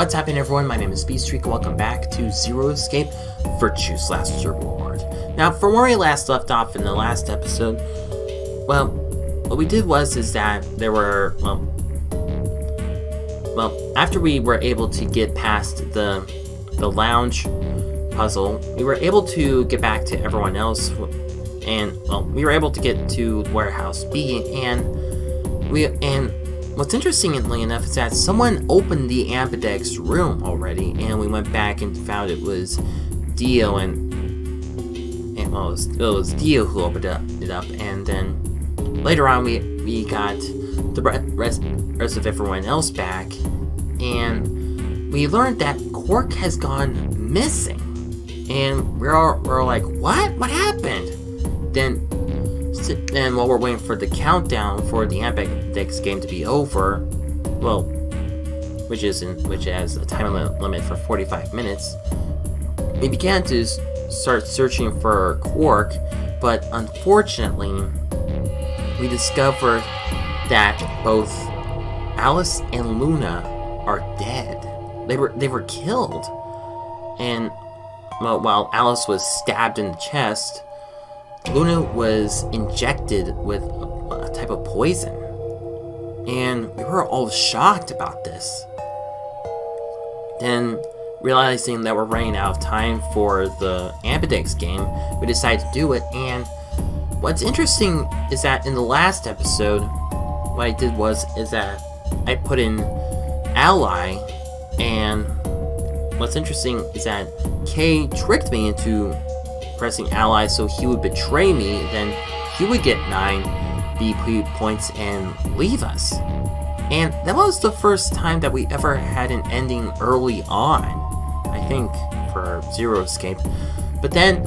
What's happening, everyone? My name is Speedstreak. Welcome back to Zero Escape Virtue's Last Reward. Now, from where we last left off in the last episode, well, what we did is that there were, after we were able to get past the lounge puzzle, we were able to get back to everyone else, and, we were able to get to Warehouse B, and what's interestingly enough is that someone opened the Ambidex room already, and we went back and found it was Dio, it was Dio who opened it up, and then later on we got the rest of everyone else back, and we learned that Quark has gone missing, and we're like, what happened? Then while we're waiting for the countdown for the Ambidex game to be over, which has a time limit for 45 minutes, we began to start searching for Quark, but unfortunately, we discovered that both Alice and Luna are dead. They were killed, and while Alice was stabbed in the chest, Luna was injected with a type of poison, and we were all shocked about this. Then, realizing that we're running out of time for the Ambidex game, we decided to do it, and what's interesting is that in the last episode, what I did is that I put in Ally, and what's interesting is that Kay tricked me into pressing Ally so he would betray me, then he would get 9 BP points and leave us. And that was the first time that we ever had an ending early on, I think, for Zero Escape. But then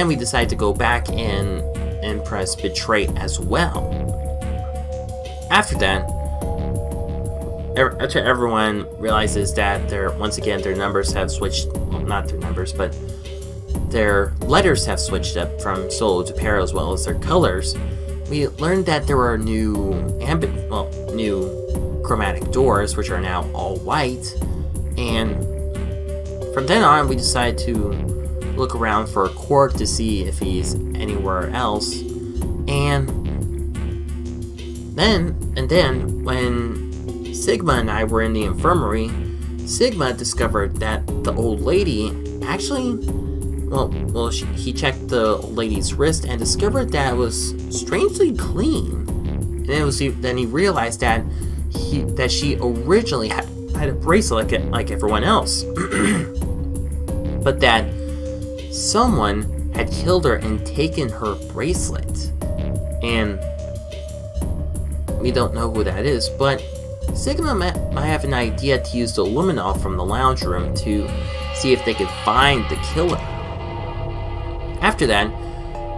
we decided to go back and press betray as well. After that, after everyone realizes that their numbers have switched, well, not their numbers, but their letters have switched up from solo to pair, as well as their colors, we learned that there are new chromatic doors, which are now all white, and from then on we decided to look around for Quark to see if he's anywhere else, and then when Sigma and I were in the infirmary, Sigma discovered that the old lady actually, he checked the old lady's wrist and discovered that it was strangely clean. And then he realized that she originally had a bracelet like everyone else, but that someone had killed her and taken her bracelet. And we don't know who that is, but Sigma might have an idea to use the luminol from the lounge room to see if they could find the killer. After that,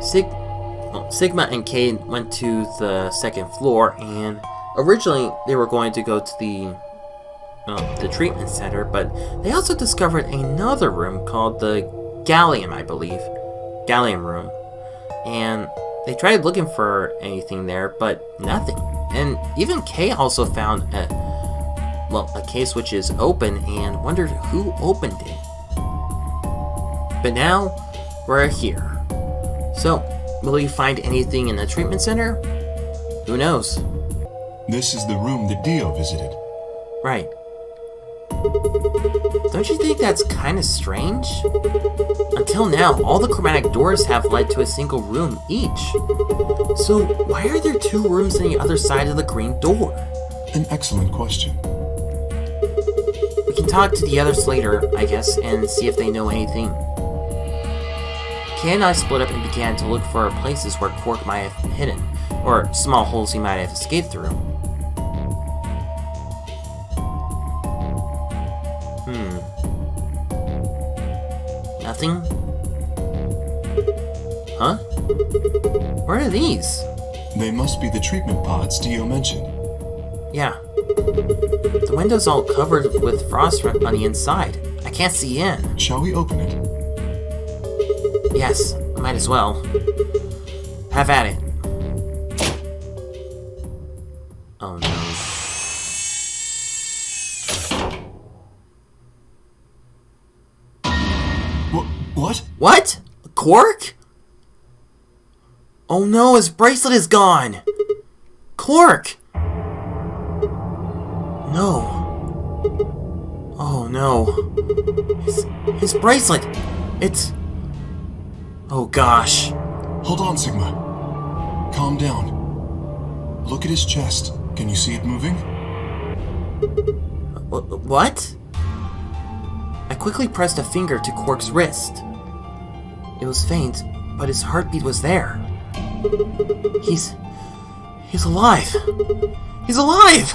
Sigma and Kay went to the second floor, and originally they were going to go to the treatment center, but they also discovered another room called the Gallium room, and they tried looking for anything there, but nothing. And even Kay also found a case which is open and wondered who opened it. But now we're here. So, will you find anything in the treatment center? Who knows? This is the room that Dio visited. Right. Don't you think that's kind of strange? Until now, all the chromatic doors have led to a single room each. So, why are there 2 rooms on the other side of the green door? An excellent question. We can talk to the others later, I guess, and see if they know anything. Kay and I split up and began to look for places where Quark might have hidden, or small holes he might have escaped through. Nothing? Huh? What are these? They must be the treatment pods Dio mentioned. Yeah. The window's all covered with frost on the inside. I can't see in. Shall we open it? Yes, might as well. Have at it. Oh no. What? Quark? Oh no, his bracelet is gone! Quark! No. Oh no. His bracelet! It's... Oh gosh. Hold on, Sigma. Calm down. Look at his chest. Can you see it moving? What? I quickly pressed a finger to Quark's wrist. It was faint, but his heartbeat was there. He's alive! He's alive!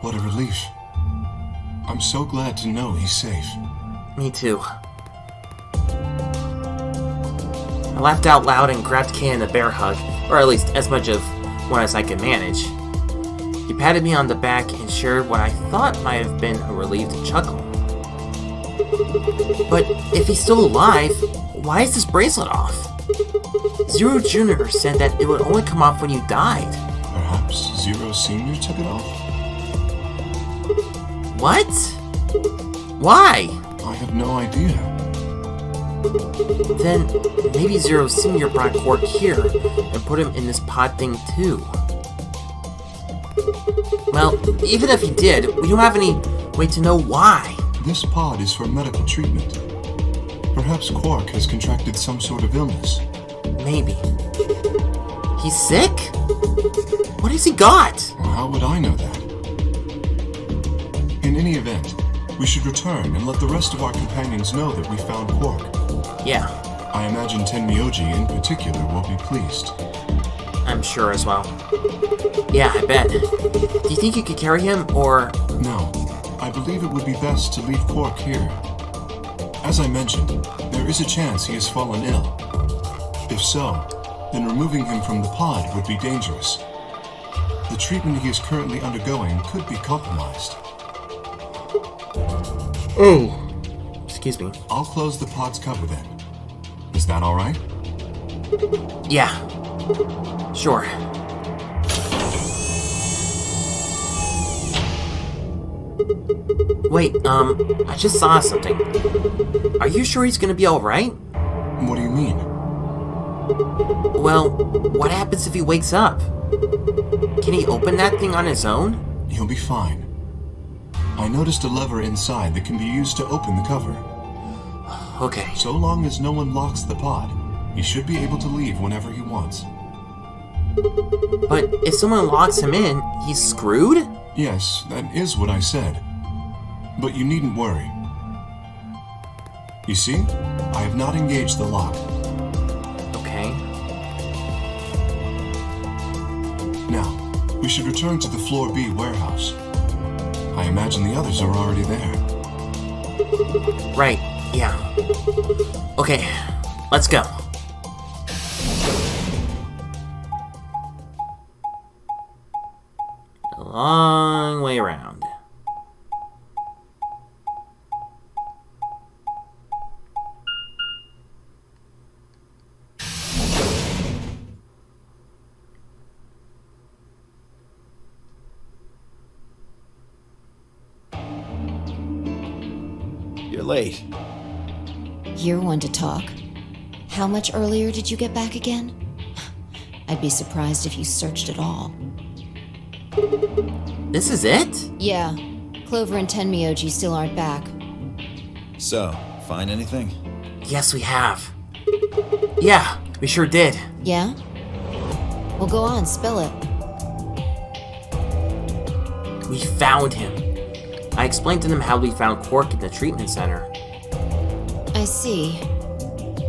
What a relief. I'm so glad to know he's safe. Me too. I laughed out loud and grabbed Kay in a bear hug, or at least as much of one as I could manage. He patted me on the back and shared what I thought might have been a relieved chuckle. But if he's still alive, why is this bracelet off? Zero Jr. said that it would only come off when you died. Perhaps Zero Sr. took it off? What? Why? I have no idea. Then maybe Zero Sr. brought Quark here and put him in this pod thing too. Well, even if he did, we don't have any way to know why. This pod is for medical treatment. Perhaps Quark has contracted some sort of illness. Maybe. He's sick? What has he got? Well, how would I know that? In any event, we should return and let the rest of our companions know that we found Quark. Yeah, I imagine Tenmyouji in particular will be pleased. I'm sure as well. Yeah, I bet. Do you think you could carry him, or... No, I believe it would be best to leave Quark here. As I mentioned, there is a chance he has fallen ill. If so, then removing him from the pod would be dangerous. The treatment he is currently undergoing could be compromised. Oh. Excuse me. I'll close the pod's cover then. Is that all right? Yeah. Sure. Wait, I just saw something. Are you sure he's gonna be alright? What do you mean? Well, what happens if he wakes up? Can he open that thing on his own? He'll be fine. I noticed a lever inside that can be used to open the cover. Okay. So long as no one locks the pod, he should be able to leave whenever he wants. But if someone locks him in, he's screwed? Yes, that is what I said. But you needn't worry. You see, I have not engaged the lock. Okay. Now, we should return to the Floor B warehouse. I imagine the others are already there. Right, yeah. Okay, let's go. A long way around. You're late. You're one to talk. How much earlier did you get back again? I'd be surprised if you searched at all. This is it? Yeah, Clover and Tenmyouji still aren't back. So, find anything? Yes, we have. Yeah, we sure did. Yeah? Well, go on, spill it. We found him. I explained to them how we found Quark in the treatment center. I see.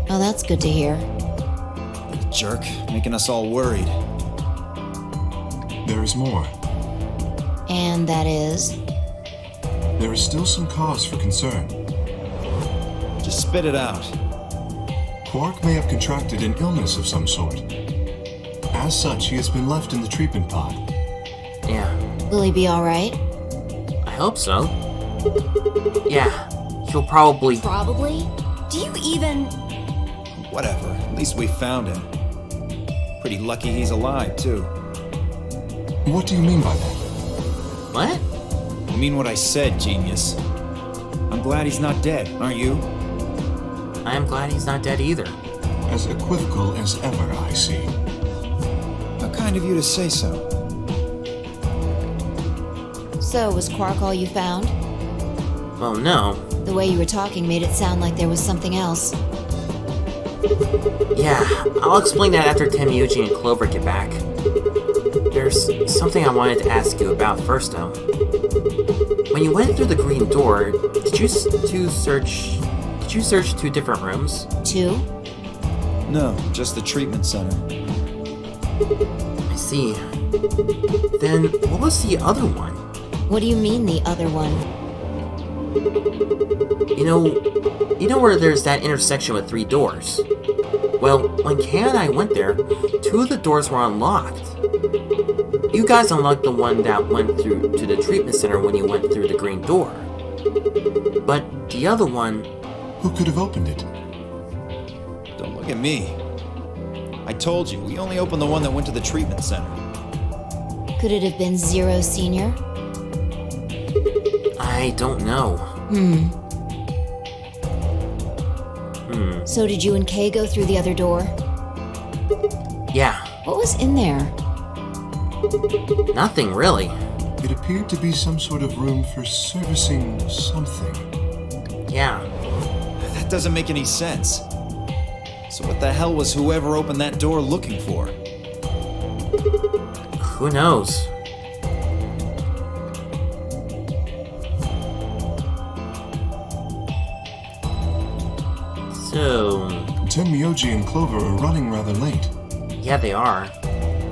Oh, that's good to hear. The jerk, making us all worried. There is more. And that is? There is still some cause for concern. Just spit it out. Quark may have contracted an illness of some sort. As such, he has been left in the treatment pod. Yeah, Will he be alright? I hope so. Yeah, he'll probably... Probably? Do you even... Whatever, at least we found him. Pretty lucky he's alive, too. What do you mean by that? What? I mean what I said, genius. I'm glad he's not dead, aren't you? I am glad he's not dead either. As equivocal as ever, I see. How kind of you to say so. So, was Quark all you found? Well, no. The way you were talking made it sound like there was something else. Yeah, I'll explain that after Tenmyouji and Clover get back. There's something I wanted to ask you about first, though. When you went through the green door, did you search 2 different rooms? 2? No, just the treatment center. I see. Then what was the other one? What do you mean, the other one? You know where there's that intersection with 3 doors? Well, when Kay and I went there, 2 of the doors were unlocked. You guys unlocked the one that went through to the treatment center when you went through the green door. But the other one... Who could have opened it? Don't look at me. I told you, we only opened the one that went to the treatment center. Could it have been Zero Senior? I don't know. So did you and Kay go through the other door? Yeah, What was in there? nothing really. It appeared to be some sort of room for servicing something. Yeah, That doesn't make any sense. So what the hell was whoever opened that door looking for? who knows? So, Tenmyouji and Clover are running rather late. yeah, they are.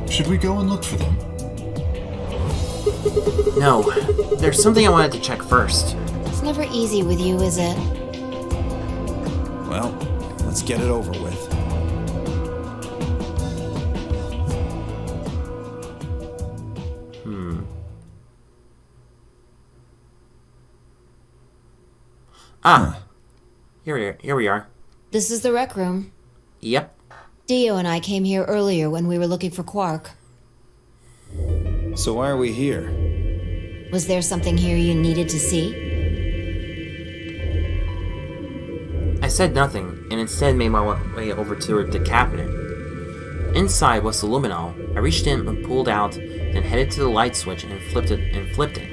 Should we go and look for them? No, there's something I wanted to check first. It's never easy with you, is it? Well, let's get it over with. Here we are. This is the rec room. Yep. Dio and I came here earlier when we were looking for Quark. So why are we here? Was there something here you needed to see? I said nothing, and instead made my way over to the cabinet. Inside was the luminol. I reached in and pulled out, then headed to the light switch and flipped it.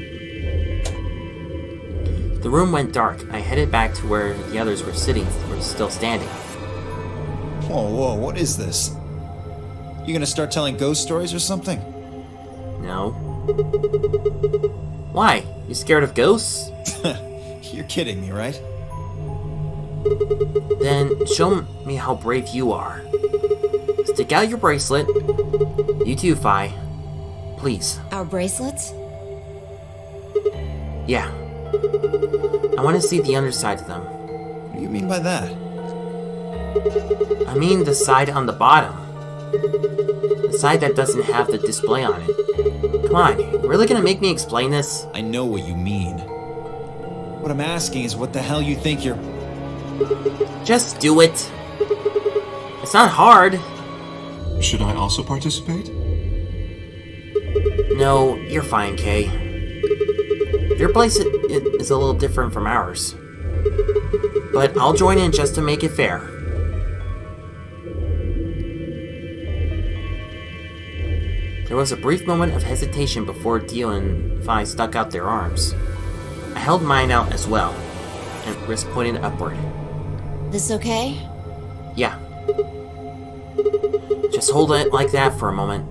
The room went dark. I headed back to where the others were still standing. Whoa, what is this? You gonna start telling ghost stories or something? No. Why? You scared of ghosts? You're kidding me, right? Then show me how brave you are. Stick out your bracelet. You too, Phi. Please. Our bracelets? Yeah. I want to see the underside of them. What do you mean by that? I mean the side on the bottom. The side that doesn't have the display on it. Come on, you really gonna make me explain this? I know what you mean. What I'm asking is what the hell you think you're... Just do it. It's not hard. Should I also participate? No, you're fine, Kay. Your place is a little different from ours. But I'll join in just to make it fair. There was a brief moment of hesitation before Dio and Phi stuck out their arms. I held mine out as well, and wrist pointed upward. This okay? Yeah. Just hold it like that for a moment.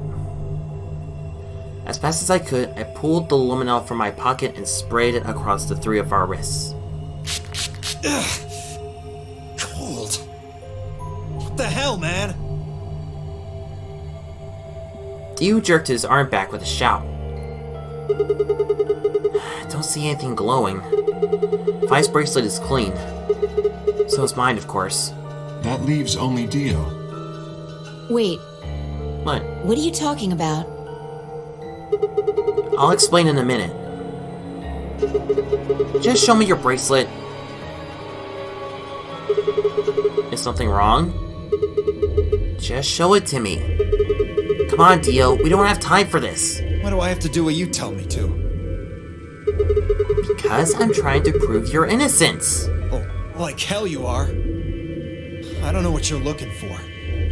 As fast as I could, I pulled the luminol from my pocket and sprayed it across the 3 of our wrists. Cold. What the hell, man? Dio jerked his arm back with a shout. I don't see anything glowing. Phi's bracelet is clean. So is mine, of course. That leaves only Dio. Wait, What? what are you talking about? I'll explain in a minute. Just show me your bracelet. Is something wrong? Just show it to me. Come on, Dio. We don't have time for this. Why do I have to do what you tell me to? Because I'm trying to prove your innocence. Oh, like hell you are. I don't know what you're looking for,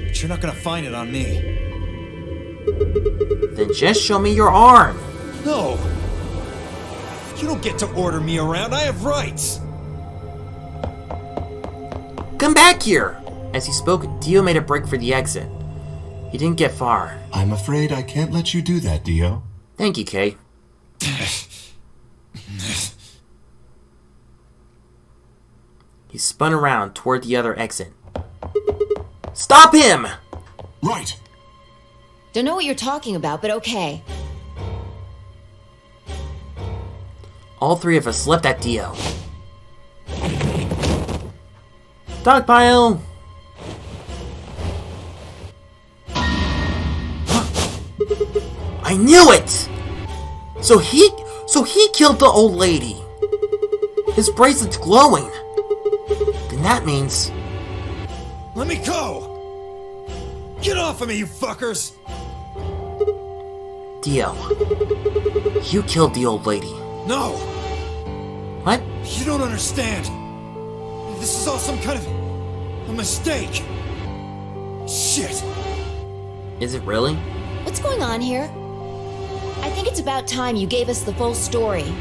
but you're not gonna find it on me. Then just show me your arm. No! You don't get to order me around, I have rights! Come back here! As he spoke, Dio made a break for the exit. He didn't get far. I'm afraid I can't let you do that, Dio. Thank you, Kay. He spun around toward the other exit. Stop him! Right! Don't know what you're talking about, but okay. All three of us leapt at Dio. Dogpile! I knew it! So he killed the old lady. His bracelet's glowing. Then that means... Let me go! Get off of me, you fuckers! Dio, you killed the old lady. No! What? You don't understand. This is all some kind of a mistake. Shit. Is it really? What's going on here? I think it's about time you gave us the full story.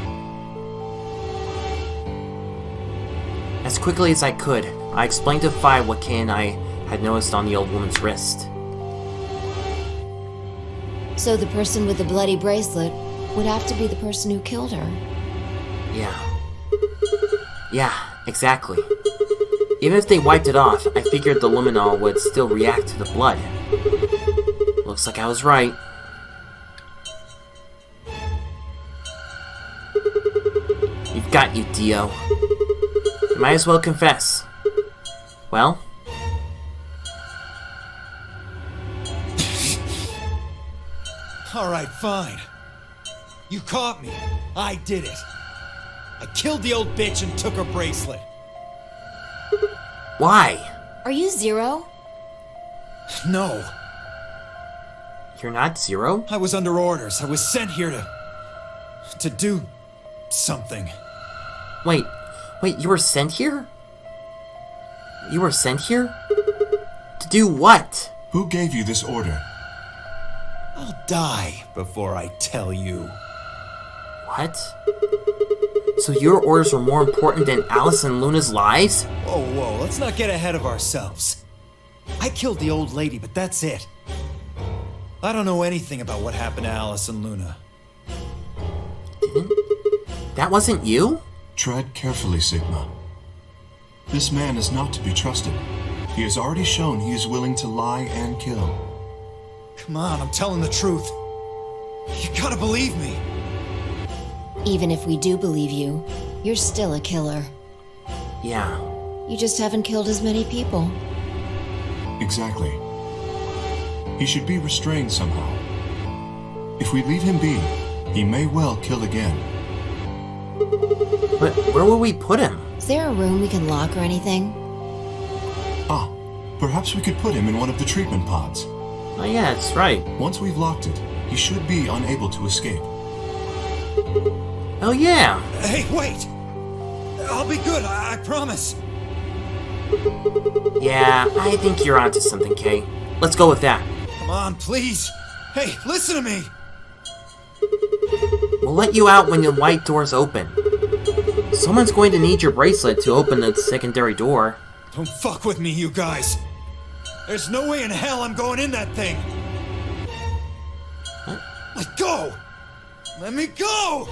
As quickly as I could, I explained to Phi what Kay and I had noticed on the old woman's wrist. So the person with the bloody bracelet would have to be the person who killed her. Yeah, exactly. Even if they wiped it off, I figured the luminol would still react to the blood. Looks like I was right. We've got you, Dio. You might as well confess. Well? Alright, fine. You caught me. I did it. I killed the old bitch and took her bracelet. Why? Are you Zero? No. You're not Zero? I was under orders. I was sent here to do something. Wait, you were sent here? You were sent here? To do what? Who gave you this order? I'll die before I tell you. What? So your orders were more important than Alice and Luna's lives? Whoa, let's not get ahead of ourselves. I killed the old lady, but that's it. I don't know anything about what happened to Alice and Luna. That wasn't you? Tread carefully, Sigma. This man is not to be trusted. He has already shown he is willing to lie and kill. Come on, I'm telling the truth. You gotta believe me. Even if we do believe you, you're still a killer. Yeah. You just haven't killed as many people. Exactly. He should be restrained somehow. If we leave him be, he may well kill again. But where will we put him? Is there a room we can lock or anything? Ah, perhaps we could put him in one of the treatment pods. Oh yeah, that's right. Once we've locked it, he should be unable to escape. Oh yeah! Hey, wait! I'll be good, I promise. Yeah, I think you're onto something, Kay. Let's go with that. Come on, please. Hey, listen to me. We'll let you out when the white doors open. Someone's going to need your bracelet to open the secondary door. Don't fuck with me, you guys. There's no way in hell I'm going in that thing. What? Let go! Let me go!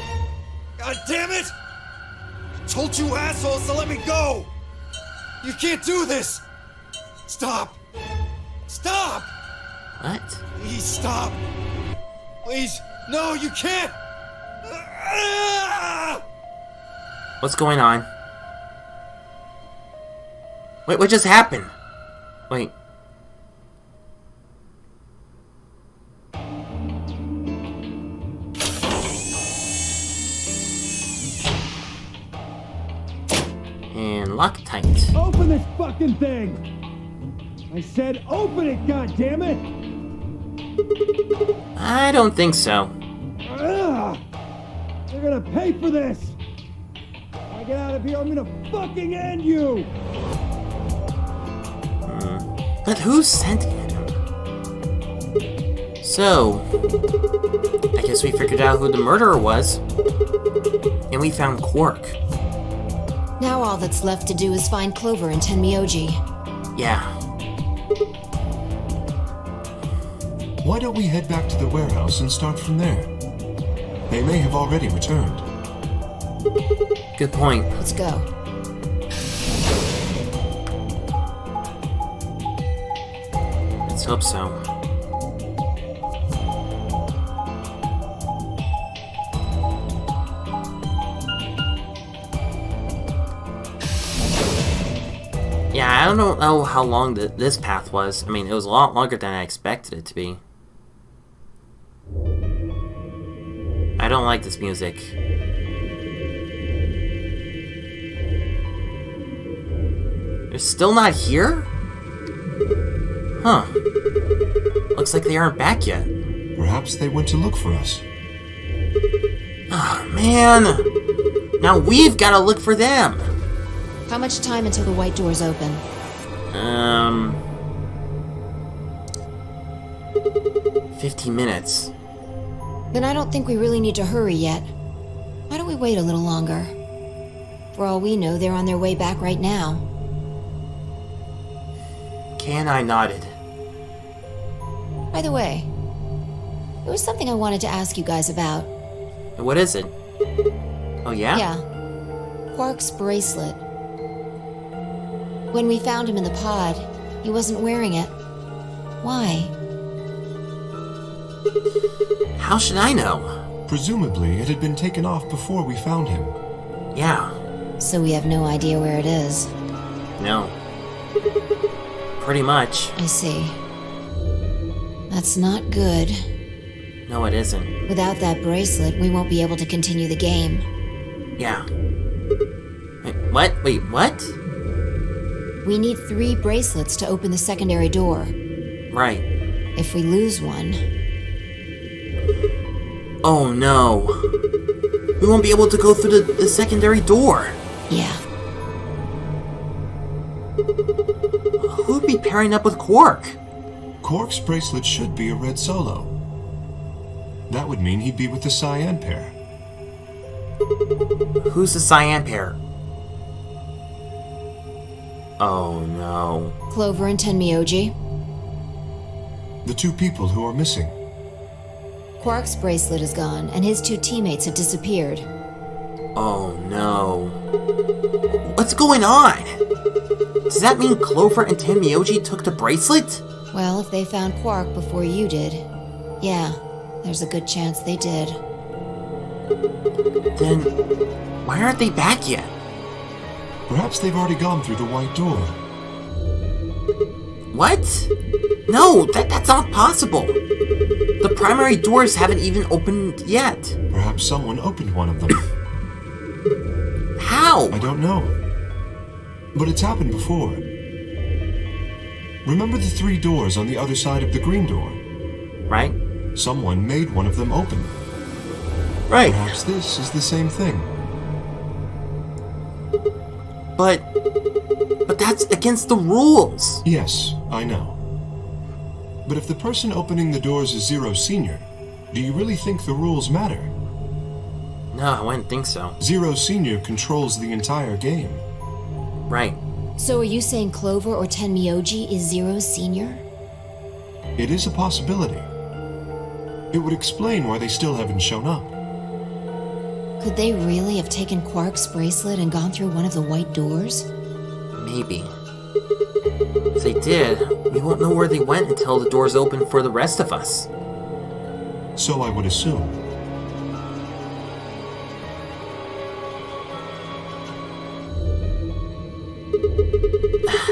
God damn it! I told you assholes to let me go! You can't do this! Stop! Stop! What? Please stop! Please! No, you can't! What's going on? Wait, what just happened? Wait. And lock tight. Open this fucking thing! I said open it, goddammit! I don't think so. Ugh! They're gonna pay for this! When I get out of here, I'm gonna fucking end you! But who sent him? So, I guess we figured out who the murderer was. And we found Quark. Now all that's left to do is find Clover and Tenmyouji. Yeah. Why don't we head back to the warehouse and start from there? They may have already returned. Good point. Let's go. Let's hope so. Yeah, I don't know how long this path was. I mean, it was a lot longer than I expected it to be. I don't like this music. They're still not here? Huh. Looks like they aren't back yet. Perhaps they went to look for us. Oh, man! Now we've got to look for them! How much time until the white doors open? 15 minutes. Then I don't think we really need to hurry yet. Why don't we wait a little longer? For all we know, they're on their way back right now. Kay and I nodded. By the way, there was something I wanted to ask you guys about. What is it? Oh, yeah? Yeah. Quark's bracelet. When we found him in the pod, he wasn't wearing it. Why? How should I know? Presumably, it had been taken off before we found him. Yeah. So we have no idea where it is. No. Pretty much. I see. That's not good. No, it isn't. Without that bracelet, we won't be able to continue the game. Yeah. Wait, what? Wait, what? We need 3 bracelets to open the secondary door. Right. If we lose one... Oh no. We won't be able to go through the secondary door. Yeah. Who would be pairing up with Quark? Quark's bracelet should be a red solo. That would mean he'd be with the cyan pair. Who's the cyan pair? Oh no. Clover and Tenmyouji. The 2 people who are missing. Quark's bracelet is gone, and his 2 teammates have disappeared. Oh no. What's going on? Does that mean Clover and Tenmyouji took the bracelet? Well, if they found Quark before you did, yeah, there's a good chance they did. Then, why aren't they back yet? Perhaps they've already gone through the white door. What? No, that's not possible. The primary doors haven't even opened yet. Perhaps someone opened one of them. How? I don't know. But it's happened before. Remember the 3 doors on the other side of the green door? Right? Someone made one of them open. Right. Perhaps this is the same thing. But that's against the rules. Yes, I know. But if the person opening the doors is Zero Senior, do you really think the rules matter? No, I wouldn't think so. Zero Senior controls the entire game. Right. So are you saying Clover or Tenmyouji is Zero Senior? It is a possibility. It would explain why they still haven't shown up. Could they really have taken Quark's bracelet and gone through one of the white doors? Maybe. If they did, we won't know where they went until the doors open for the rest of us. So I would assume.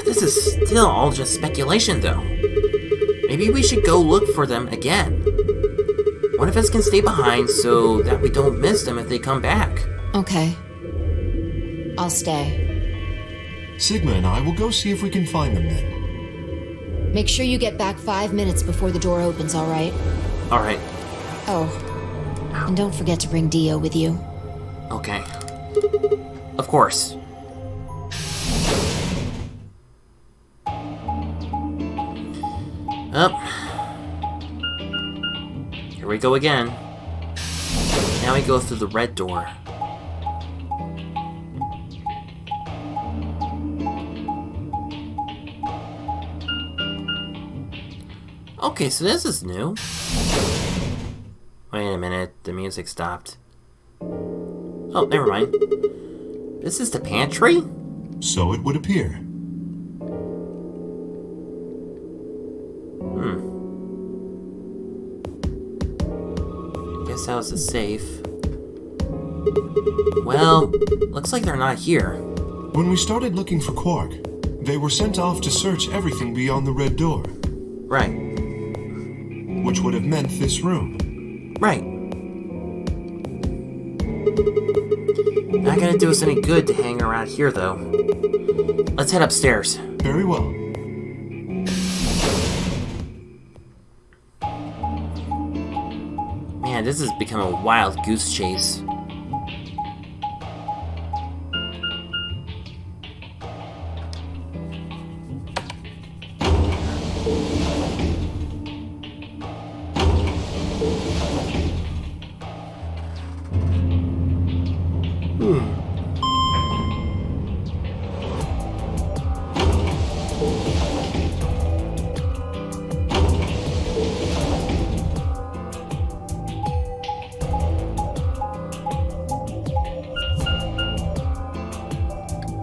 This is still all just speculation, though. Maybe we should go look for them again. One of us can stay behind so that we don't miss them if they come back. Okay. I'll stay. Sigma and I will go see if we can find them then. Make sure you get back 5 minutes before the door opens, all right? All right. Oh, and don't forget to bring Dio with you. Okay. Of course. Up. Here we go again. Now we go through the red door. Okay, so this is new. Wait a minute, the music stopped. Oh, never mind. This is the pantry? So it would appear. Guess that was the safe. Well, looks like they're not here. When we started looking for Quark, they were sent off to search everything beyond the red door, Right, which would have meant this room. right. Not gonna do us any good to hang around here, though. Let's head upstairs. Very well. Man, this has become a wild goose chase.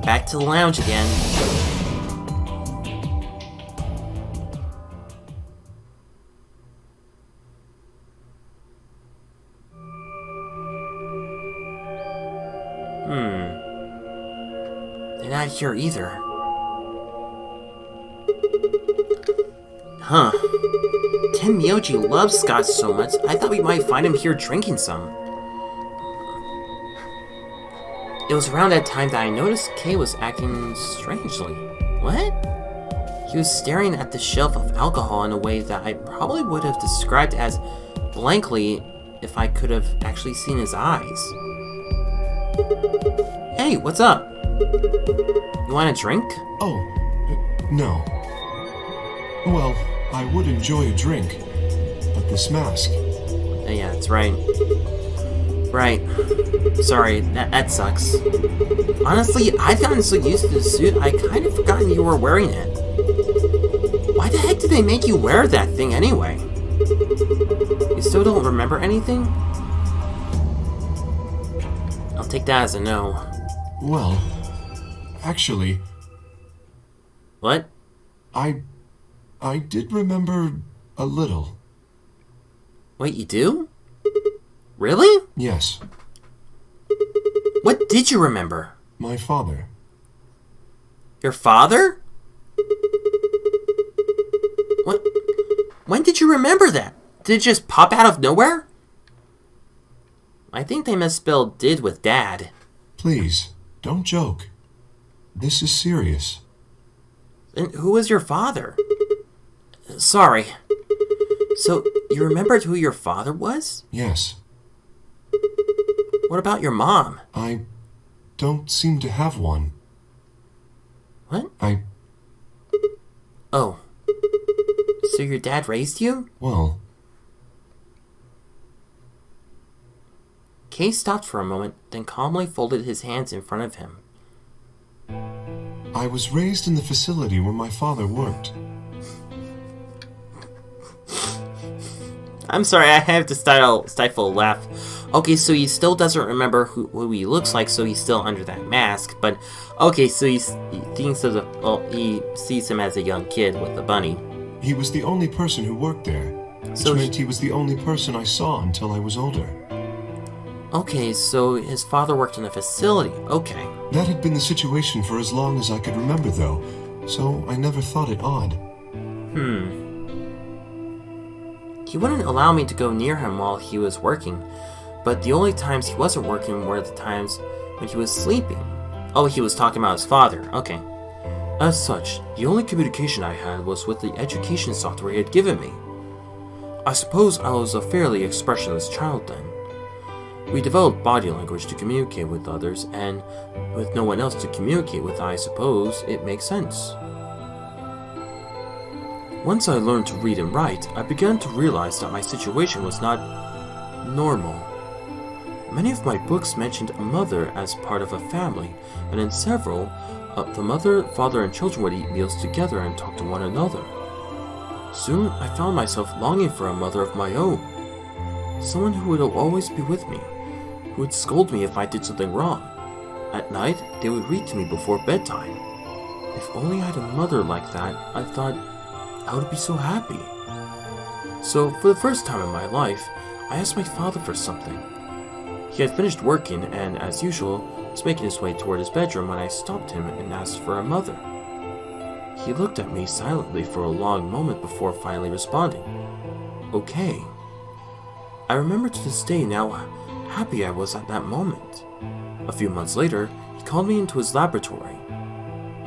Back to the lounge again. They're not here either. Huh. Tenmyouji loves scotch so much, I thought we might find him here drinking some. It was around that time that I noticed Kay was acting strangely. What? He was staring at the shelf of alcohol in a way that I probably would have described as blankly if I could have actually seen his eyes. Hey, what's up? You want a drink? Oh, no. Well, I would enjoy a drink, but this mask... Yeah, that's right. Right. Sorry, that sucks. Honestly, I've gotten so used to the suit, I kind of forgotten you were wearing it. Why the heck did they make you wear that thing anyway? You still don't remember anything? I'll take that as a no. Well, actually... What? I did remember a little. Wait, you do? Really? Yes, What did you remember? my father. Your father? What? When did you remember that? Did it just pop out of nowhere? I think they misspelled did with dad. Please, don't joke. This is serious. And who was your father? Sorry. So, you remembered who your father was? Yes, What about your mom? I don't seem to have one. What? Oh, So your dad raised you? well, Kay stopped for a moment, then calmly folded his hands in front of him. I was raised in the facility where my father worked. I'm sorry, I have to stifle a laugh. Okay, so he still doesn't remember who he looks like, so he's still under that mask. But okay, so he thinks of he sees him as a young kid with a bunny. He was the only person who worked there, which meant he was the only person I saw until I was older. Okay, so his father worked in a facility. Okay. That had been the situation for as long as I could remember, though, so I never thought it odd. He wouldn't allow me to go near him while he was working, but the only times he wasn't working were the times when he was sleeping. Oh, he was talking about his father. Okay. As such, the only communication I had was with the education software he had given me. I suppose I was a fairly expressionless child then. We developed body language to communicate with others, and with no one else to communicate with, I suppose it makes sense. Once I learned to read and write, I began to realize that my situation was not normal. Many of my books mentioned a mother as part of a family, and in several, the mother, father, and children would eat meals together and talk to one another. Soon, I found myself longing for a mother of my own. Someone who would always be with me, who would scold me if I did something wrong. At night, they would read to me before bedtime. If only I had a mother like that, I thought I would be so happy. So, for the first time in my life, I asked my father for something. He had finished working and, as usual, was making his way toward his bedroom when I stopped him and asked for a mother. He looked at me silently for a long moment before finally responding, "Okay." I remember to this day now how happy I was at that moment. A few months later, he called me into his laboratory.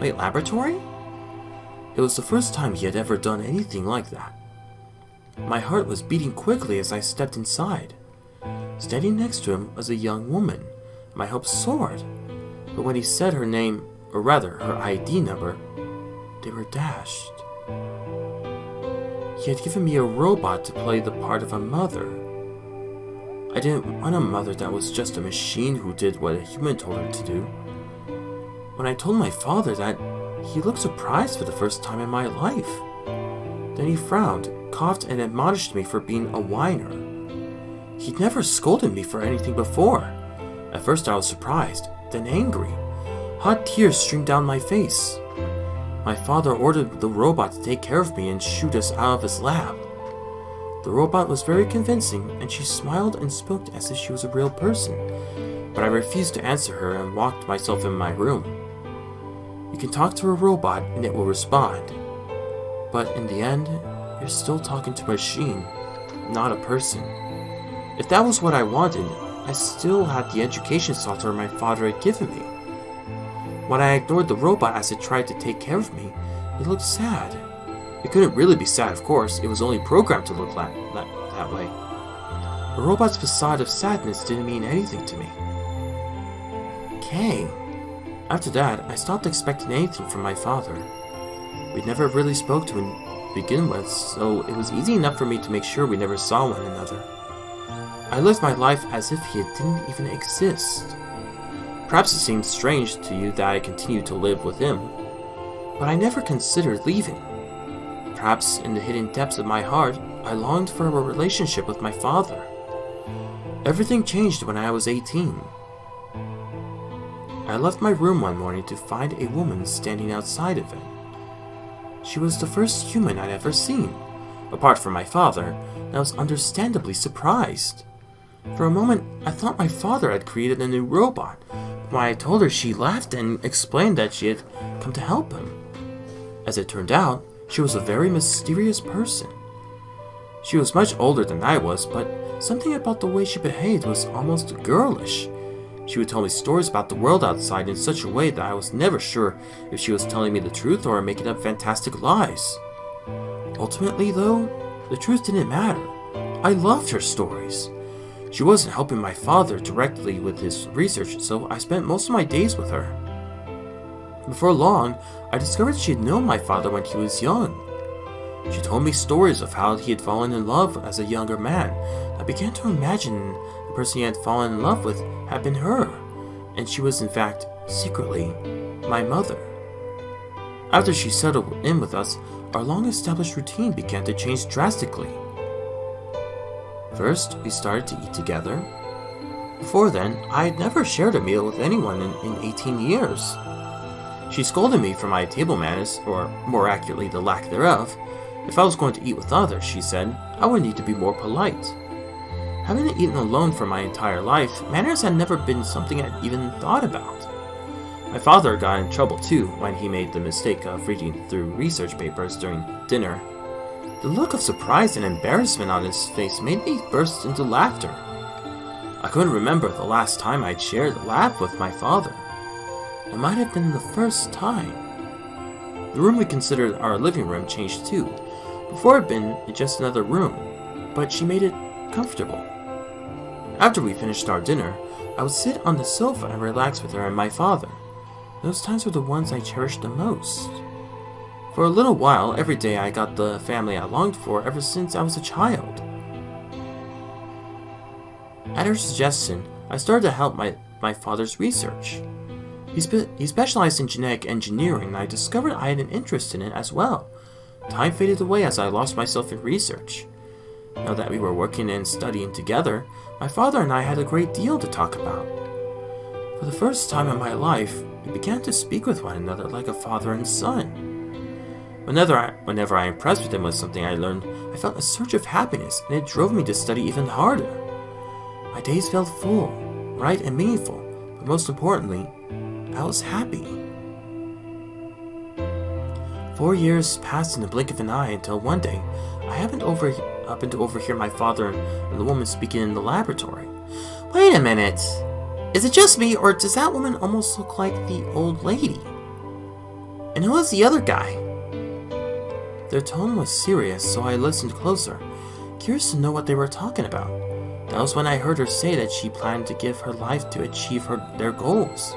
Wait, laboratory? It was the first time he had ever done anything like that. My heart was beating quickly as I stepped inside. Standing next to him was a young woman. My hopes soared. But when he said her name, or rather her ID number, they were dashed. He had given me a robot to play the part of a mother. I didn't want a mother that was just a machine who did what a human told her to do. When I told my father that, he looked surprised for the first time in my life. Then he frowned, coughed, and admonished me for being a whiner. He'd never scolded me for anything before. At first I was surprised, then angry. Hot tears streamed down my face. My father ordered the robot to take care of me and shoot us out of his lab. The robot was very convincing, and she smiled and spoke as if she was a real person, but I refused to answer her and locked myself in my room. You can talk to a robot and it will respond, but in the end, you're still talking to a machine, not a person. If that was what I wanted, I still had the education software my father had given me. When I ignored the robot as it tried to take care of me, it looked sad. It couldn't really be sad, of course, it was only programmed to look that way. A robot's facade of sadness didn't mean anything to me. Okay. After that, I stopped expecting anything from my father. We never really spoke to begin with, so it was easy enough for me to make sure we never saw one another. I lived my life as if he didn't even exist. Perhaps it seems strange to you that I continued to live with him, but I never considered leaving. Perhaps in the hidden depths of my heart, I longed for a relationship with my father. Everything changed when I was 18. I left my room one morning to find a woman standing outside of it. She was the first human I'd ever seen, apart from my father, and I was understandably surprised. For a moment, I thought my father had created a new robot. When I told her, she laughed and explained that she had come to help him. As it turned out, she was a very mysterious person. She was much older than I was, but something about the way she behaved was almost girlish. She would tell me stories about the world outside in such a way that I was never sure if she was telling me the truth or making up fantastic lies. Ultimately, though, the truth didn't matter. I loved her stories. She wasn't helping my father directly with his research, so I spent most of my days with her. Before long, I discovered she had known my father when he was young. She told me stories of how he had fallen in love as a younger man. I began to imagine the person he had fallen in love with had been her, and she was in fact, secretly, my mother. After she settled in with us, our long-established routine began to change drastically. First, we started to eat together. Before then, I had never shared a meal with anyone in 18 years. She scolded me for my table manners, or more accurately, the lack thereof. If I was going to eat with others, she said, I would need to be more polite. Having eaten alone for my entire life, manners had never been something I'd even thought about. My father got in trouble too when he made the mistake of reading through research papers during dinner. The look of surprise and embarrassment on his face made me burst into laughter. I couldn't remember the last time I'd shared a laugh with my father. It might have been the first time. The room we considered our living room changed too. Before it had been just another room, but she made it comfortable. After we finished our dinner, I would sit on the sofa and relax with her and my father. Those times were the ones I cherished the most. For a little while, every day I got the family I longed for ever since I was a child. At her suggestion, I started to help my father's research. He specialized in genetic engineering, and I discovered I had an interest in it as well. Time faded away as I lost myself in research. Now that we were working and studying together, my father and I had a great deal to talk about. For the first time in my life, we began to speak with one another like a father and son. Whenever I impressed with him with something I learned, I felt a surge of happiness, and it drove me to study even harder. My days felt full, bright, and meaningful, but most importantly, I was happy. 4 years passed in the blink of an eye until one day, I happened to overhear my father and the woman speaking in the laboratory. Wait a minute! Is it just me, or does that woman almost look like the old lady? And who is the other guy? Their tone was serious, so I listened closer, curious to know what they were talking about. That was when I heard her say that she planned to give her life to achieve their goals.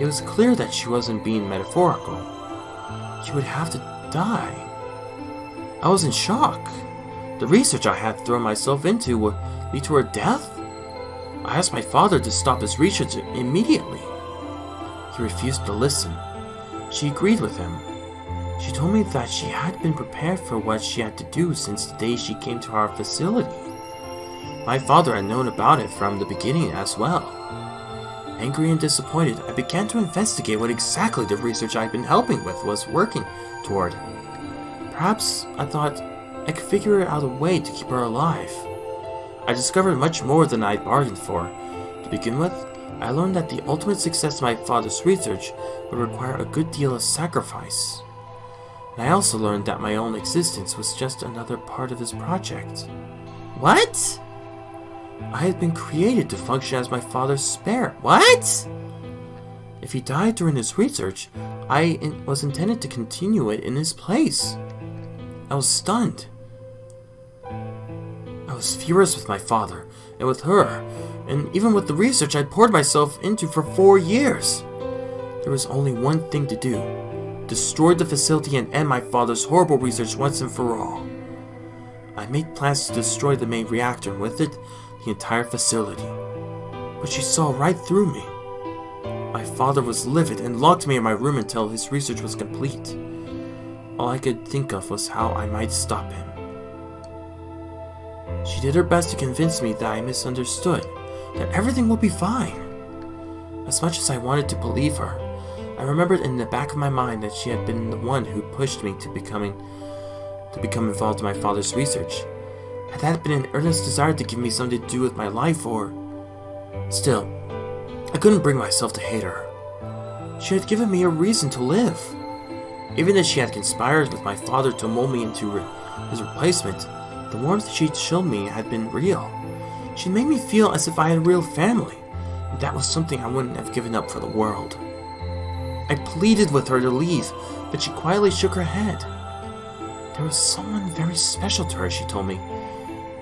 It was clear that she wasn't being metaphorical. She would have to die. I was in shock. The research I had thrown myself into would lead to her death? I asked my father to stop his research immediately. He refused to listen. She agreed with him. She told me that she had been prepared for what she had to do since the day she came to our facility. My father had known about it from the beginning as well. Angry and disappointed, I began to investigate what exactly the research I'd been helping with was working toward. Perhaps I thought I could figure out a way to keep her alive. I discovered much more than I'd bargained for. To begin with, I learned that the ultimate success of my father's research would require a good deal of sacrifice. And I also learned that my own existence was just another part of his project. What? I had been created to function as my father's spare. What? If he died during his research, I was intended to continue it in his place. I was stunned. I was furious with my father, and with her, and even with the research I'd poured myself into for 4 years. There was only one thing to do: destroy the facility and end my father's horrible research once and for all. I made plans to destroy the main reactor, and with it, the entire facility. But she saw right through me. My father was livid and locked me in my room until his research was complete. All I could think of was how I might stop him. She did her best to convince me that I misunderstood, that everything would be fine. As much as I wanted to believe her, I remembered in the back of my mind that she had been the one who pushed me to become involved in my father's research. Had that been an earnest desire to give me something to do with my life, or... Still, I couldn't bring myself to hate her. She had given me a reason to live. Even if she had conspired with my father to mold me into his replacement, the warmth she'd shown me had been real. She made me feel as if I had a real family, and that was something I wouldn't have given up for the world. I pleaded with her to leave, but she quietly shook her head. There was someone very special to her, she told me.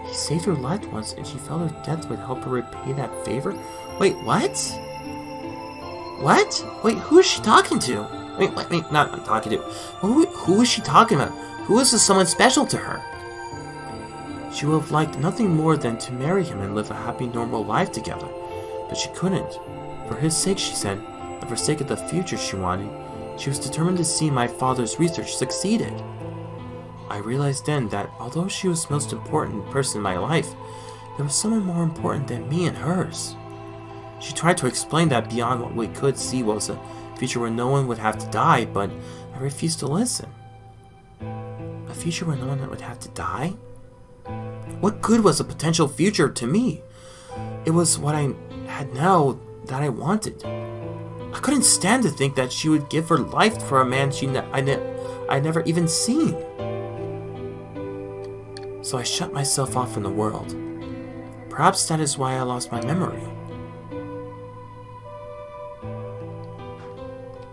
He saved her life once, and she felt her death would help her repay that favor. Wait, what? What? Wait, who is she talking to? Wait, not talking to. Who is she talking about? Who is this someone special to her? She would have liked nothing more than to marry him and live a happy, normal life together. But she couldn't. For his sake, she said, and for sake of the future she wanted, she was determined to see my father's research succeeded. I realized then that although she was the most important person in my life, there was someone more important than me and hers. She tried to explain that beyond what we could see was a future where no one would have to die, but I refused to listen. A future where no one would have to die? What good was a potential future to me? It was what I had now that I wanted. I couldn't stand to think that she would give her life for a man I'd never even seen. So I shut myself off from the world. Perhaps that is why I lost my memory.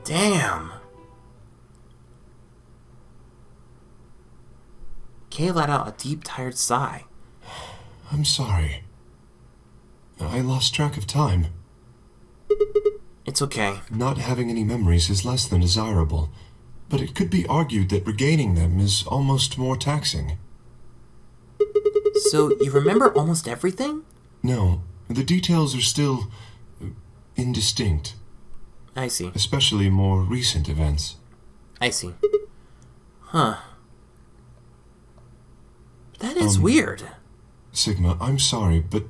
Damn! Kay let out a deep, tired sigh. I'm sorry. I lost track of time. It's okay. Not having any memories is less than desirable. but it could be argued that regaining them is almost more taxing. So, you remember almost everything? No, the details are still indistinct, I see. especially more recent events. I see. Huh. That is weird. Sigma, I'm sorry, but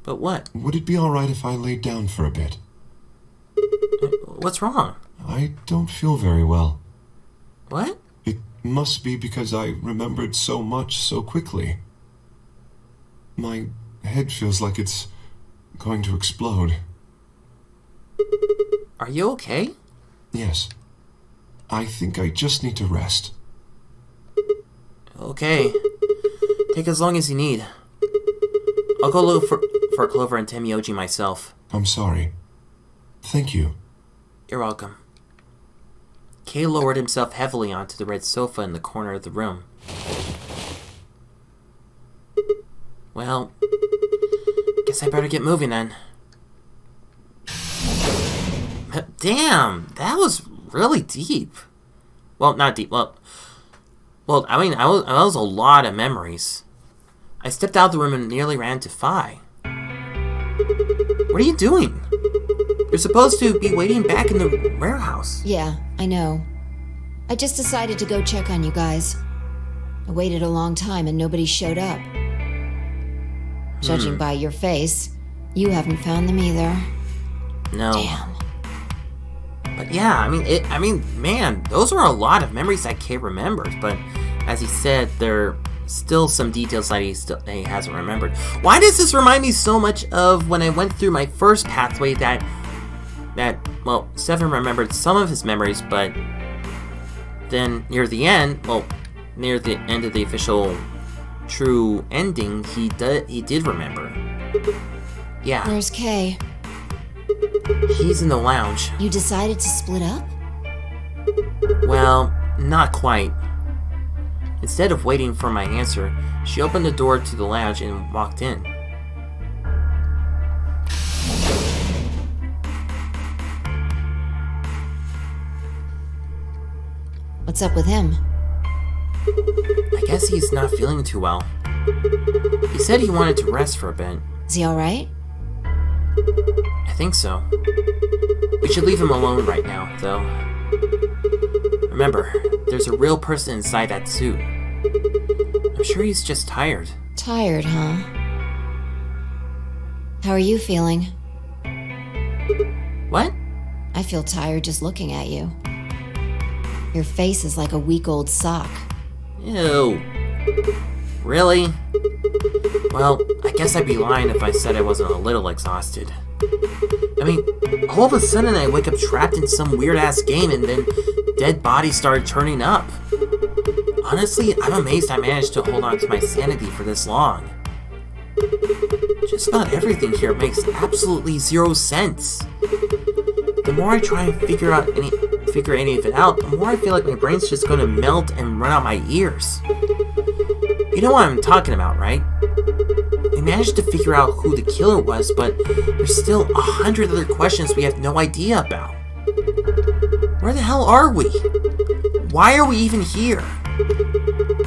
But what? would it be alright if I laid down for a bit? What's wrong? I don't feel very well. What? It must be because I remembered so much so quickly. My head feels like it's going to explode. Are you okay? Yes. I think I just need to rest. Okay. Take as long as you need. I'll go look for Clover and Tenmyouji myself. I'm sorry. Thank you. You're welcome. Kay lowered himself heavily onto the red sofa in the corner of the room. Well, guess I better get moving then. Damn, that was really deep. Well, not deep. Well, I mean, that was a lot of memories. I stepped out of the room and nearly ran to Phi. What are you doing? You're supposed to be waiting back in the warehouse. Yeah, I know. I just decided to go check on you guys. I waited a long time and nobody showed up. Judging by your face, you haven't found them either. No. Damn. But yeah, I mean, man, those are a lot of memories that Kay remembers. But as he said, there are still some details that he hasn't remembered. Why does this remind me so much of when I went through my first pathway that well, Seven remembered some of his memories, but then near the end of the official true ending, he did remember. Yeah. Where's Kay? He's in the lounge. You decided to split up? Well, not quite. Instead of waiting for my answer, she opened the door to the lounge and walked in. What's up with him? I guess he's not feeling too well. He said he wanted to rest for a bit. Is he alright? I think so. We should leave him alone right now, though. Remember, there's a real person inside that suit. I'm sure he's just tired. Tired, huh? How are you feeling? What? I feel tired just looking at you. Your face is like a week-old sock. Ew. Really? Well, I guess I'd be lying if I said I wasn't a little exhausted. I mean, all of a sudden I wake up trapped in some weird-ass game and then dead bodies started turning up. Honestly, I'm amazed I managed to hold on to my sanity for this long. Just about everything here makes absolutely zero sense. The more I try and figure any of it out, the more I feel like my brain's just gonna melt and run out my ears. You know what I'm talking about, right? We managed to figure out who the killer was, but there's still 100 other questions we have no idea about. Where the hell are we? Why are we even here?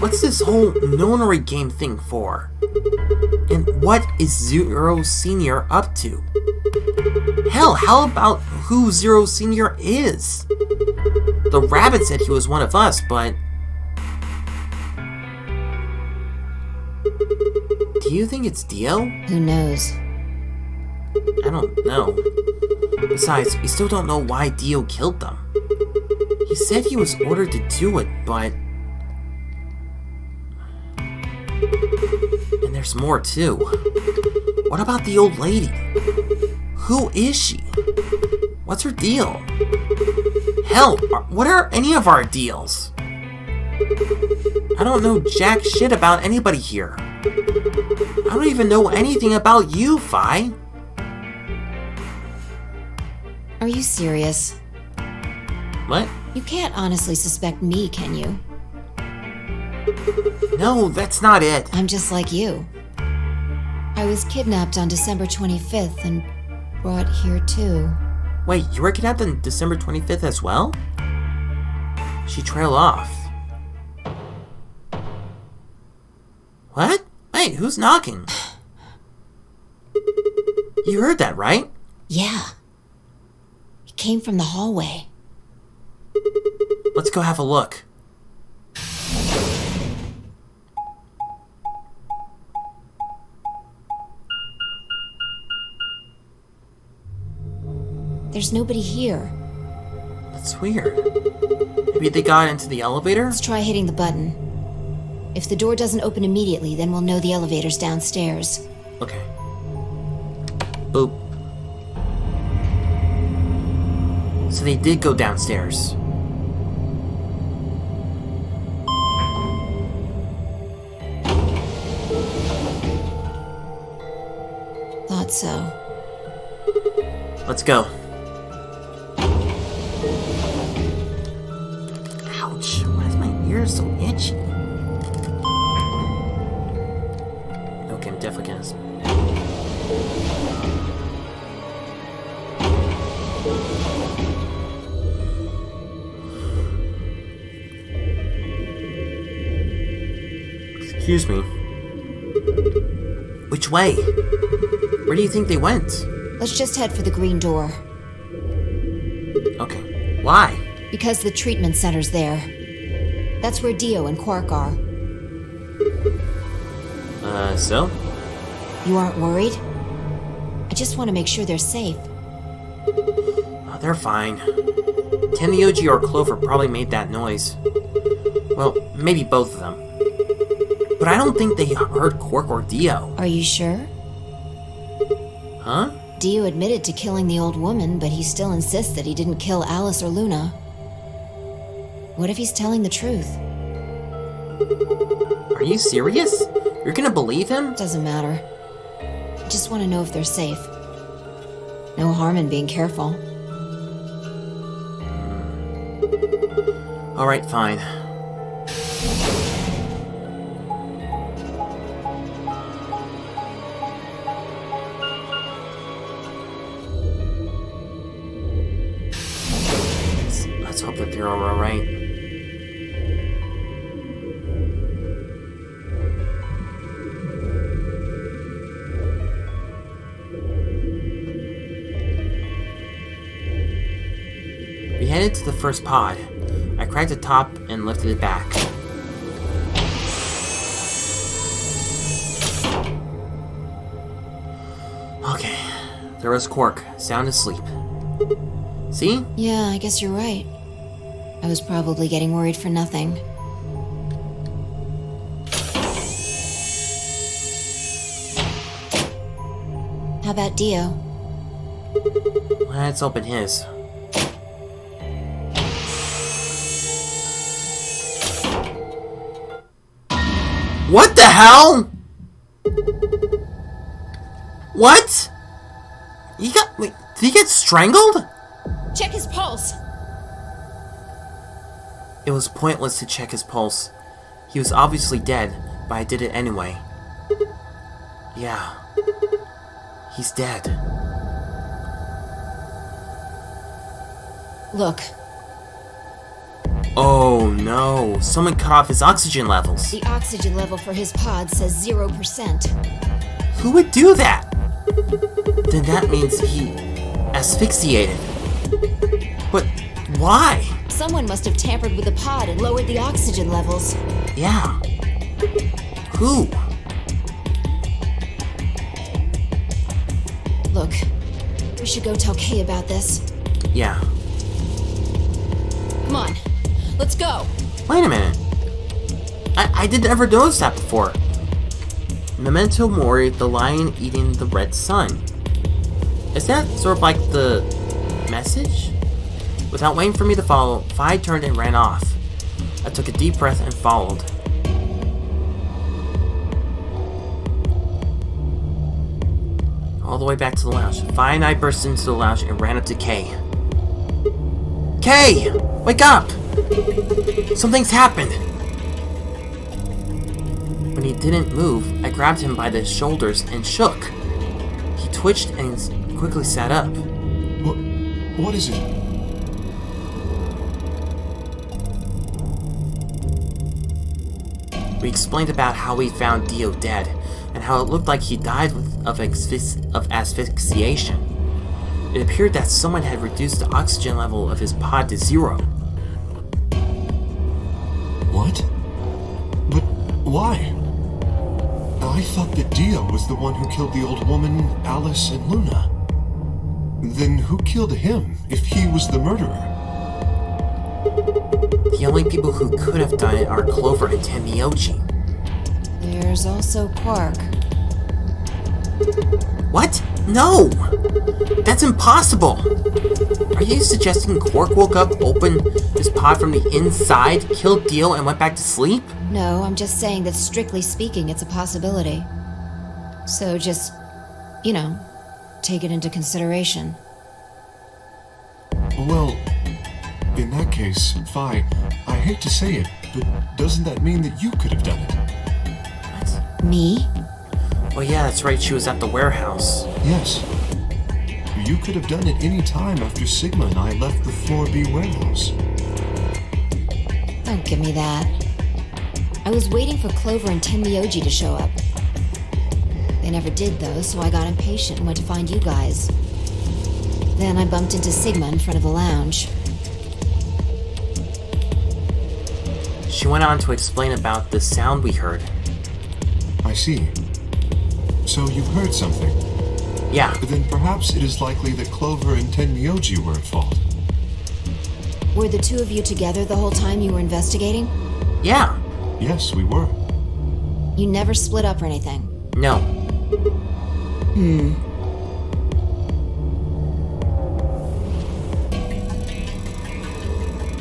What's this whole nonary game thing for? And what is Zero Senior up to? Hell, how about who Zero Senior is? The rabbit said he was one of us, but... Do you think it's Dio? Who knows? I don't know. Besides, we still don't know why Dio killed them. He said he was ordered to do it, but... And there's more, too. What about the old lady? Who is she? What's her deal? Hell, what are any of our deals? I don't know jack shit about anybody here. I don't even know anything about you, Phi. Are you serious? What? You can't honestly suspect me, can you? No, that's not it. I'm just like you. I was kidnapped on December 25th and brought here too. Wait, you were kidnapped on December 25th as well? She trailed off. What? Wait, who's knocking? You heard that, right? Yeah. It came from the hallway. Let's go have a look. There's nobody here. That's weird. Maybe they got into the elevator? Let's try hitting the button. If the door doesn't open immediately, then we'll know the elevator's downstairs. Okay. Boop. So they did go downstairs. Thought so. Let's go. Ouch. Why is my ear so itchy? Okay, I'm definitely gonna... Excuse me. Which way? Where do you think they went? Let's just head for the green door. Okay. Why? Because the treatment center's there. That's where Dio and Quark are. So? You aren't worried? I just want to make sure they're safe. Oh, they're fine. Tenmyouji or Clover probably made that noise. Well, maybe both of them. But I don't think they heard Quark or Dio. Are you sure? Huh? Dio admitted to killing the old woman, but he still insists that he didn't kill Alice or Luna. What if he's telling the truth? Are you serious? You're gonna believe him? Doesn't matter. I just want to know if they're safe. No harm in being careful. Alright, fine. Let's hope that they're alright. We headed to the first pod. I cracked the top and lifted it back. Okay, there was Quark, sound asleep. See? Yeah, I guess you're right. I was probably getting worried for nothing. How about Dio? Let's open his. What the hell? What? Wait, did he get strangled? Check his pulse! It was pointless to check his pulse. He was obviously dead, but I did it anyway. Yeah. He's dead. Look, Oh no, someone cut off his oxygen levels. the oxygen level for his pod says 0%. Who would do that? Then that means he asphyxiated. But why? Someone must have tampered with the pod and lowered the oxygen levels. Yeah. Who? Look, we should go tell Kay about this. Yeah. Come on, let's go. Wait a minute. I didn't ever notice that before. Memento Mori, the lion eating the red sun. Is that sort of like the message? Without waiting for me to follow, Phi turned and ran off. I took a deep breath and followed. All the way back to the lounge. Phi and I burst into the lounge and ran up to Kay. Kay! Wake up! Something's happened! When he didn't move, I grabbed him by the shoulders and shook. He twitched and quickly sat up. What is it? We explained about how we found Dio dead, and how it looked like he died of asphyxiation. It appeared that someone had reduced the oxygen level of his pod to 0. What? But why? I thought that Dio was the one who killed the old woman, Alice, and Luna. Then who killed him, if he was the murderer? The only people who could have done it are Clover and Tenmyouji. There's also Quark. What? No! That's impossible! Are you suggesting Quark woke up, opened his pod from the inside, killed Dio, and went back to sleep? No, I'm just saying that strictly speaking, it's a possibility. So just, take it into consideration. Well, in that case, Phi, I hate to say it, but doesn't that mean that you could have done it? What? Me? Oh yeah, that's right, she was at the warehouse. Yes. You could have done it any time after Sigma and I left the Floor B warehouse. Don't give me that. I was waiting for Clover and Tenmyouji to show up. They never did, though, so I got impatient and went to find you guys. Then I bumped into Sigma in front of the lounge. She went on to explain about the sound we heard. I see. So you heard something. Yeah. Then perhaps it is likely that Clover and Tenmyouji were at fault. Were the two of you together the whole time you were investigating? Yeah. Yes, we were. You never split up or anything? No.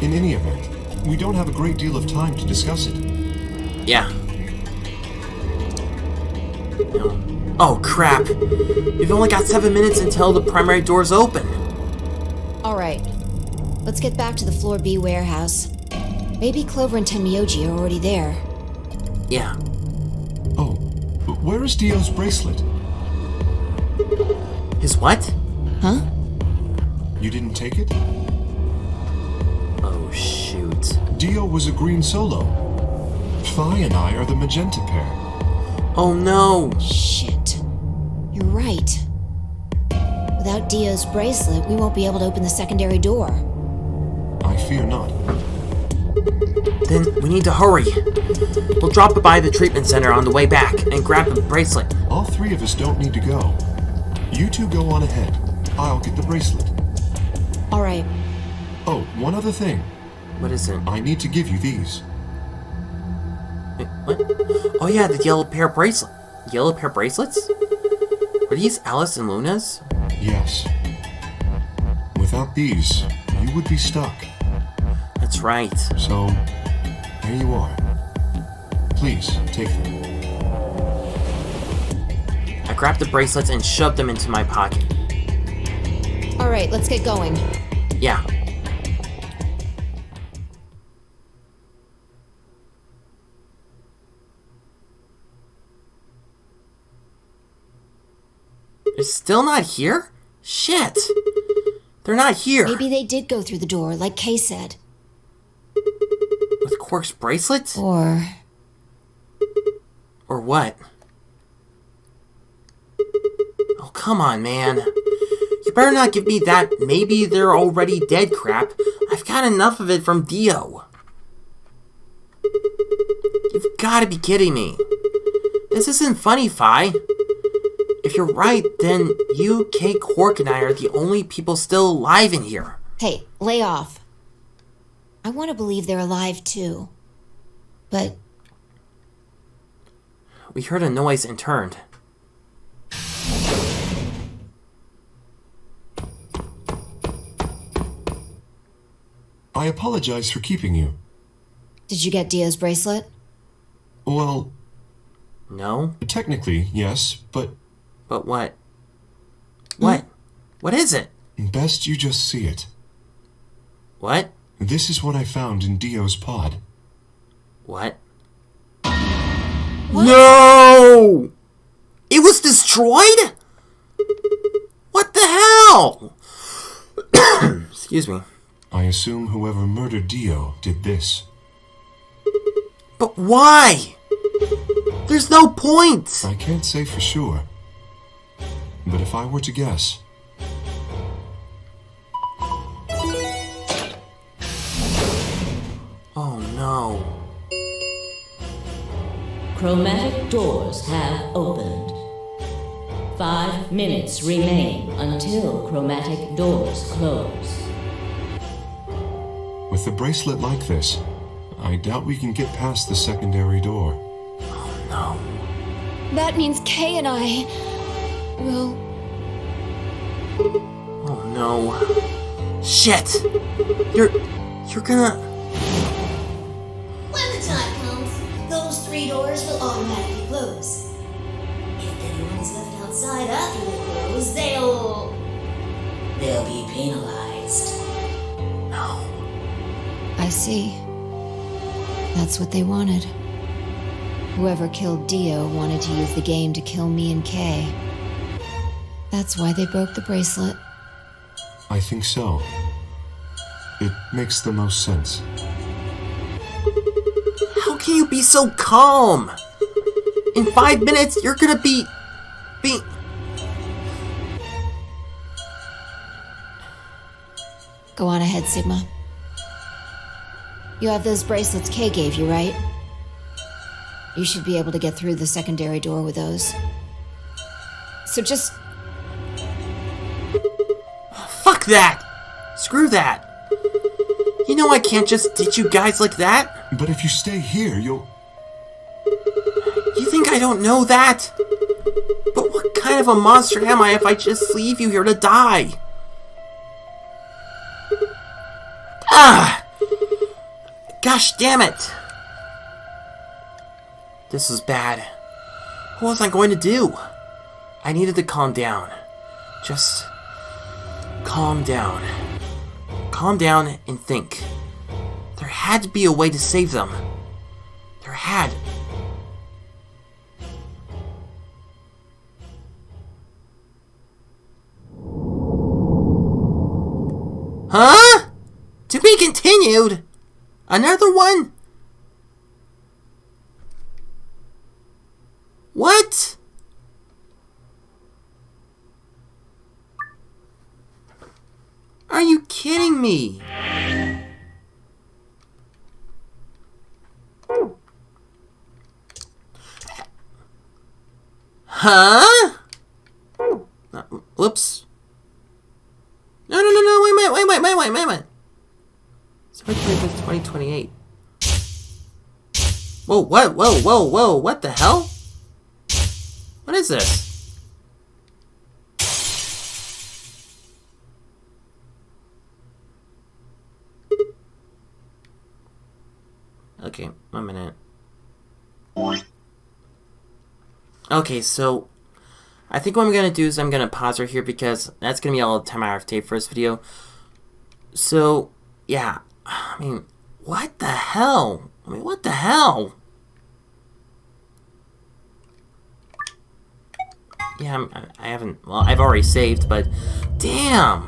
In any event, we don't have a great deal of time to discuss it. Yeah. No. Oh crap! We've only got 7 minutes until the primary doors open. Alright. Let's get back to the Floor B warehouse. Maybe Clover and Tenmyouji are already there. Yeah. Oh, where is Dio's bracelet? His what? Huh? You didn't take it? Oh shoot. Dio was a green solo. Phi and I are the magenta pair. Oh no! Shit. You're right. Without Dio's bracelet, we won't be able to open the secondary door. I fear not. Then we need to hurry. We'll drop by the treatment center on the way back and grab the bracelet. All three of us don't need to go. You two go on ahead. I'll get the bracelet. Alright. Oh, one other thing. What is it? I need to give you these. What? Oh yeah, the yellow pair bracelet. Yellow pair bracelets? Are these Alice and Luna's? Yes. Without these, you would be stuck. That's right. So, here you are. Please, take them. I grabbed the bracelets and shoved them into my pocket. Alright, let's get going. Yeah. They're still not here? Shit! They're not here! Maybe they did go through the door, like Kay said. With Quark's bracelet? Or what? Oh, come on, man. You better not give me that maybe they're already dead crap. I've got enough of it from Dio. You've got to be kidding me. This isn't funny, Phi. If you're right, then you, Kay, Quark, and I are the only people still alive in here. Hey, lay off. I want to believe they're alive too. But We heard a noise and turned. I apologize for keeping you. did you get Dio's bracelet? Well, No? technically, yes, but But what? What? What is it? best you just see it. What? This is what I found in Dio's pod. What? No! It was destroyed? What the hell? Excuse me. I assume whoever murdered Dio did this. But why? There's no point! I can't say for sure. But if I were to guess... Oh no. Chromatic doors have opened. 5 minutes remain until chromatic doors close. With a bracelet like this, I doubt we can get past the secondary door. No. That means Kay and I will... Oh no. Shit! You're gonna... When the time comes, those 3 doors will automatically close. If anyone's left outside after they close, they'll be penalized. No. I see. That's what they wanted. Whoever killed Dio wanted to use the game to kill me and Kay. That's why they broke the bracelet. I think so. It makes the most sense. How can you be so calm? In 5 minutes, you're gonna be... Go on ahead, Sigma. You have those bracelets Kay gave you, right? You should be able to get through the secondary door with those. So just... Fuck that! Screw that! You know I can't just ditch you guys like that? But if you stay here, you'll... You think I don't know that? But what kind of a monster am I if I just leave you here to die? Ah! Gosh damn it! This is bad. What was I going to do? I needed to calm down. Just... calm down. Calm down and think. There had to be a way to save them. There had. Huh? To be continued? Another one? What? Are you kidding me? Huh? Whoops. No, wait a minute. September 2028. Whoa, what the hell? What is this? Okay, 1 minute. Okay, so I think what I'm gonna do is I'm gonna pause right here because that's gonna be all the time I have to take for this video. So, yeah, I mean, what the hell? What the hell? Yeah, I haven't, well, I've already saved, but damn!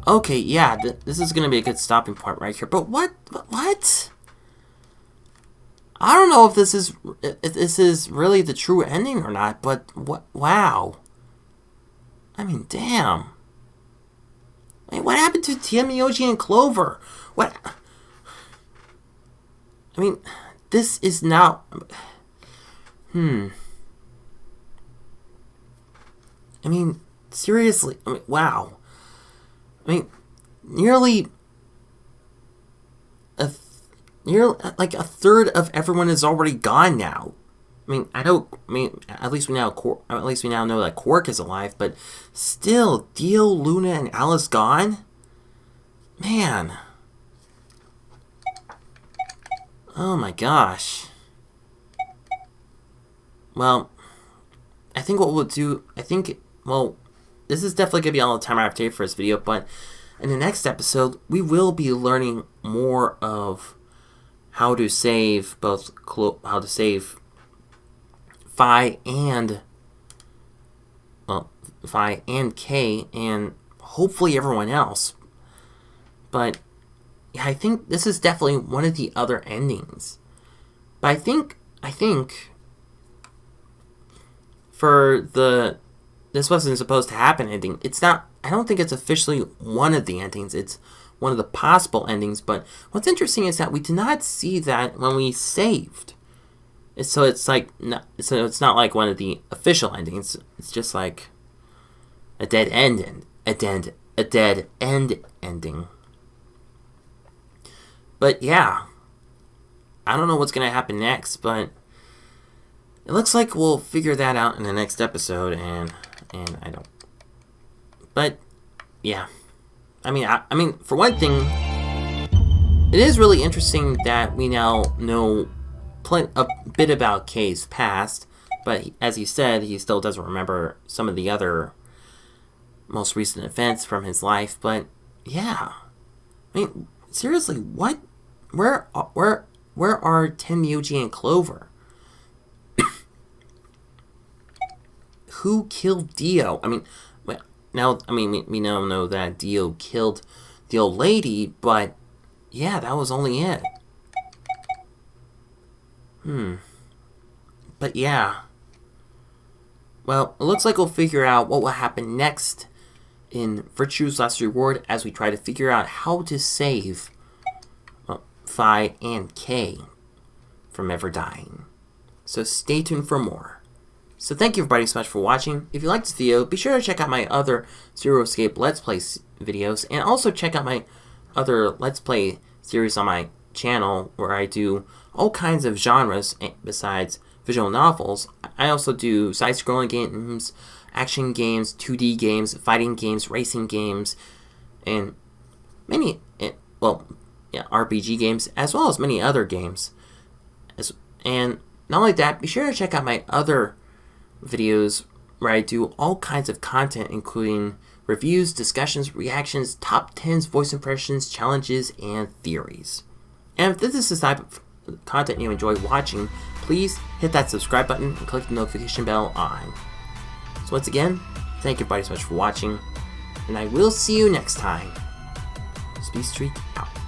Okay, yeah, this is gonna be a good stopping point right here, but what? I don't know if this is really the true ending or not, but wow. I mean, damn. Wait, what happened to Tenmyouji and Clover? What? I mean, this is now... I mean, seriously, I mean, wow. I mean, nearly like a third of everyone is already gone now. At least we now know that Quark is alive, but still, Dio, Luna, and Alice gone? Man. Oh my gosh. Well, I think what we'll do, well, this is definitely going to be all the time I have to take for this video, but in the next episode, we will be learning more of how to save Phi and Kay, and hopefully everyone else. But yeah, I think this is definitely one of the other endings. But I think I think for the this wasn't supposed to happen ending, it's not, I don't think it's officially one of the endings. It's one of the possible endings, but what's interesting is that we did not see that when we saved. So it's like, so it's not like one of the official endings. It's just like a dead end, a dead end ending. But yeah, I don't know what's gonna happen next, but it looks like we'll figure that out in the next episode, and I don't. But yeah, I mean, for one thing, it is really interesting that we now know a bit about Kay's past, but as he said, he still doesn't remember some of the other most recent events from his life. But yeah, I mean, seriously, what? Where are Tenmyouji and Clover? Who killed Dio? I mean, now, I mean, we now know that Dio killed the old lady, but yeah, that was only it. But yeah. Well, it looks like we'll figure out what will happen next in Virtue's Last Reward as we try to figure out how to save Phi and Kay from ever dying. So stay tuned for more. So thank you everybody so much for watching. If you liked this video, be sure to check out my other Zero Escape Let's Play videos, and also check out my other Let's Play series on my channel where I do all kinds of genres besides visual novels. I also do side-scrolling games, action games, 2D games, fighting games, racing games, and many, RPG games, as well as many other games. And not only that, be sure to check out my other videos where I do all kinds of content, including reviews, discussions, reactions, top 10s, voice impressions, challenges, and theories. And if this is the type of content you enjoy watching, please hit that subscribe button and click the notification bell on. So once again, thank you everybody so much for watching, and I will see you next time. Speedstreak out.